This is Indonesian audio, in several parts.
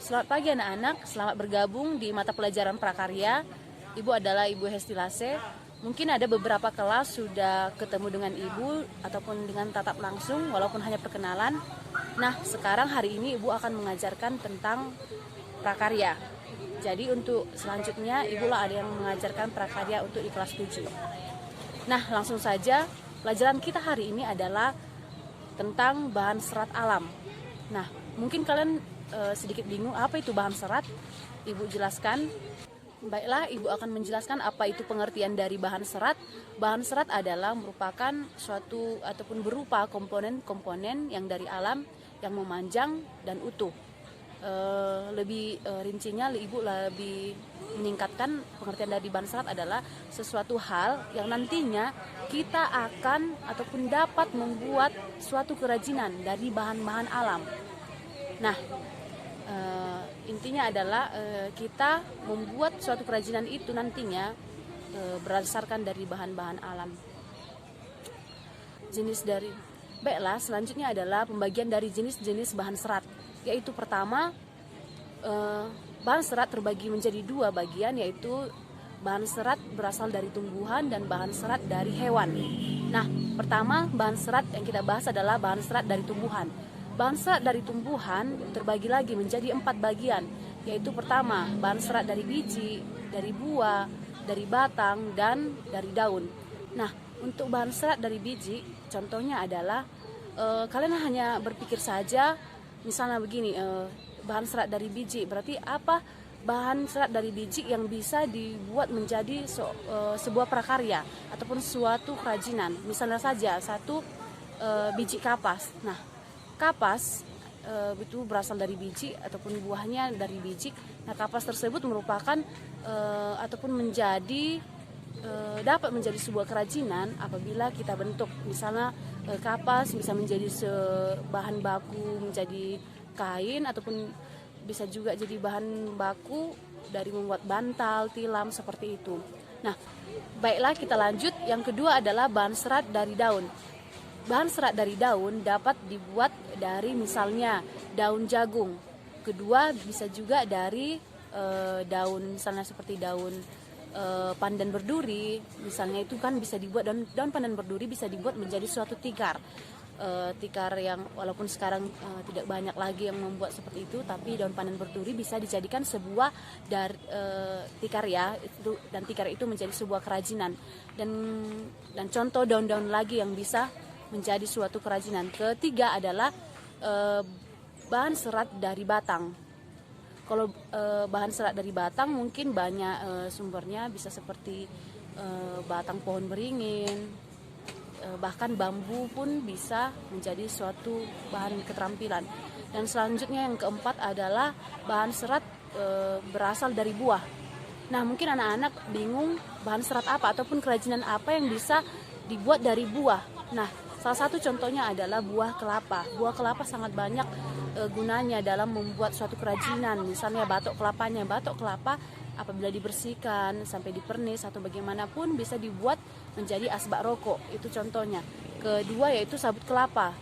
Selamat pagi anak-anak, selamat bergabung di mata pelajaran prakarya. Ibu adalah Ibu Hesti Lase. Mungkin ada beberapa kelas sudah ketemu dengan Ibu ataupun dengan tatap langsung walaupun hanya perkenalan. Nah, sekarang hari ini Ibu akan mengajarkan tentang prakarya. Jadi untuk selanjutnya Ibu lah ada yang mengajarkan prakarya untuk di kelas 7. Nah, langsung saja pelajaran kita hari ini adalah tentang bahan serat alam. Nah, mungkin kalian sedikit bingung apa itu bahan serat. Ibu jelaskan. Baiklah, Ibu akan menjelaskan apa itu pengertian dari bahan serat. Bahan serat adalah merupakan suatu ataupun berupa komponen-komponen yang dari alam yang memanjang dan utuh. Lebih rincinya Ibu lebih meningkatkan pengertian dari bahan serat adalah sesuatu hal yang nantinya kita akan ataupun dapat membuat suatu kerajinan dari bahan-bahan alam. Nah, intinya adalah kita membuat suatu kerajinan itu nantinya berdasarkan dari bahan-bahan alam. Baiklah, selanjutnya adalah pembagian dari jenis-jenis bahan serat, yaitu pertama, bahan serat terbagi menjadi dua bagian, yaitu bahan serat berasal dari tumbuhan dan bahan serat dari hewan. Nah, pertama bahan serat yang kita bahas adalah bahan serat dari tumbuhan. Bahan serat dari tumbuhan terbagi lagi menjadi 4 bagian, yaitu pertama, bahan serat dari biji, dari buah, dari batang, dan dari daun. Nah, untuk bahan serat dari biji, contohnya adalah, kalian hanya berpikir saja, misalnya begini, bahan serat dari biji, berarti apa bahan serat dari biji yang bisa dibuat menjadi sebuah prakarya, ataupun suatu kerajinan. Misalnya saja, satu, biji kapas. Nah, kapas itu berasal dari biji ataupun buahnya dari biji. Nah, kapas tersebut merupakan ataupun dapat menjadi sebuah kerajinan apabila kita bentuk. Misalnya kapas bisa menjadi bahan baku menjadi kain, ataupun bisa juga jadi bahan baku dari membuat bantal, tilam, seperti itu. Nah, baiklah kita lanjut. Yang kedua adalah bahan serat dari daun. Bahan serat dari daun dapat dibuat dari misalnya daun jagung. Kedua, bisa juga dari daun, misalnya seperti daun pandan berduri. Misalnya itu kan bisa dibuat, daun pandan berduri bisa dibuat menjadi suatu tikar. Tikar yang walaupun sekarang tidak banyak lagi yang membuat seperti itu, tapi daun pandan berduri bisa dijadikan sebuah tikar ya, dan tikar itu menjadi sebuah kerajinan. Dan contoh daun-daun lagi yang bisa menjadi suatu kerajinan. Ketiga adalah bahan serat dari batang. Kalau bahan serat dari batang mungkin banyak sumbernya, bisa seperti batang pohon beringin, bahkan bambu pun bisa menjadi suatu bahan keterampilan. Dan selanjutnya yang keempat adalah bahan serat berasal dari buah. Nah, mungkin anak-anak bingung bahan serat apa ataupun kerajinan apa yang bisa dibuat dari buah. Nah, salah satu contohnya adalah buah kelapa. Buah kelapa sangat banyak gunanya dalam membuat suatu kerajinan. Misalnya batok kelapanya. Batok kelapa apabila dibersihkan sampai dipernis atau bagaimanapun bisa dibuat menjadi asbak rokok. Itu contohnya. Kedua yaitu sabut kelapa.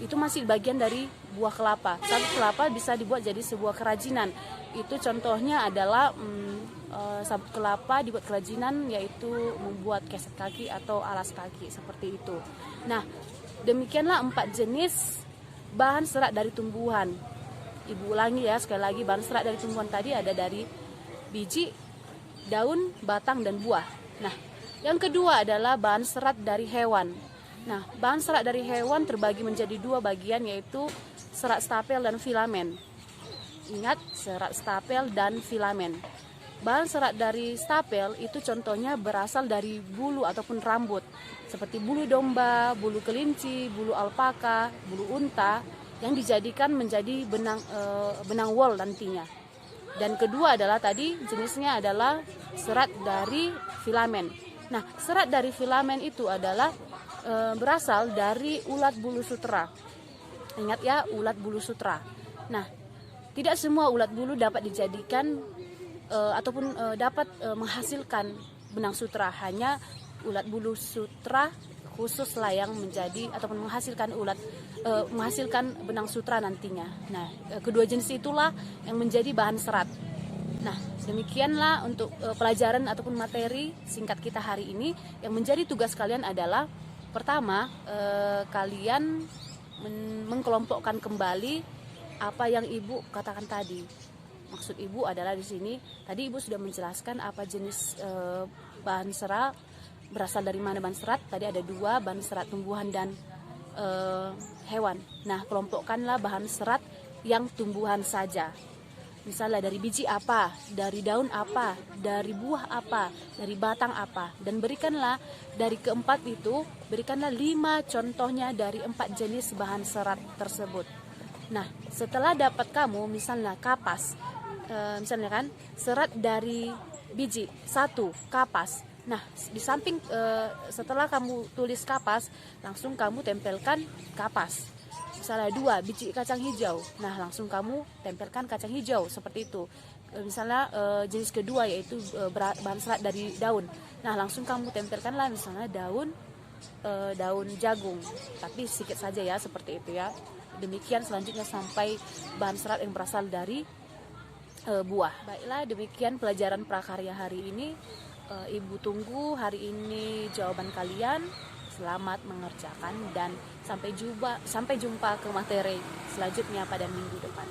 Itu masih bagian dari buah kelapa. Sabut kelapa bisa dibuat jadi sebuah kerajinan. Itu contohnya adalah sabut kelapa dibuat kerajinan, yaitu membuat keset kaki atau alas kaki, seperti itu. Nah, demikianlah 4 jenis bahan serat dari tumbuhan. Ibu ulangi ya sekali lagi, bahan serat dari tumbuhan tadi ada dari biji, daun, batang, dan buah. Nah, yang kedua adalah bahan serat dari hewan. Nah, bahan serat dari hewan terbagi menjadi 2 bagian, yaitu serat stapel dan filamen. Ingat, serat stapel dan filamen. Bahan serat dari stapel itu contohnya berasal dari bulu ataupun rambut, seperti bulu domba, bulu kelinci, bulu alpaka, bulu unta, yang dijadikan menjadi benang wol nantinya. Dan kedua adalah tadi jenisnya adalah serat dari filamen. Nah, serat dari filamen itu adalah berasal dari ulat bulu sutera. Ingat ya, ulat bulu sutera. Nah, tidak semua ulat bulu dapat dijadikan ataupun dapat menghasilkan benang sutera. Hanya ulat bulu sutera khusus lah yang menjadi ataupun menghasilkan menghasilkan benang sutra nantinya. Nah, kedua jenis itulah yang menjadi bahan serat. Nah, demikianlah untuk pelajaran ataupun materi singkat kita hari ini. Yang menjadi tugas kalian adalah pertama, kalian mengkelompokkan kembali apa yang Ibu katakan tadi. Maksud Ibu adalah di sini, tadi Ibu sudah menjelaskan apa jenis bahan serat, berasal dari mana bahan serat. Tadi ada 2, bahan serat tumbuhan dan hewan. Nah, kelompokkanlah bahan serat yang tumbuhan saja. Misalnya dari biji apa, dari daun apa, dari buah apa, dari batang apa. Dan berikanlah dari keempat itu, berikanlah 5 contohnya dari 4 jenis bahan serat tersebut. Nah, setelah dapat kamu misalnya kapas, misalnya kan, serat dari biji, 1, kapas. Nah, di samping setelah kamu tulis kapas, langsung kamu tempelkan kapas. Misalnya 2, biji kacang hijau. Nah, langsung kamu tempelkan kacang hijau seperti itu. Misalnya jenis kedua yaitu bahan serat dari daun. Nah, langsung kamu tempelkanlah misalnya daun jagung. Tapi sedikit saja ya, seperti itu ya. Demikian selanjutnya sampai bahan serat yang berasal dari buah. Baiklah, demikian pelajaran prakarya hari ini. Ibu tunggu hari ini jawaban kalian. Selamat mengerjakan dan sampai jumpa ke materi selanjutnya pada minggu depan.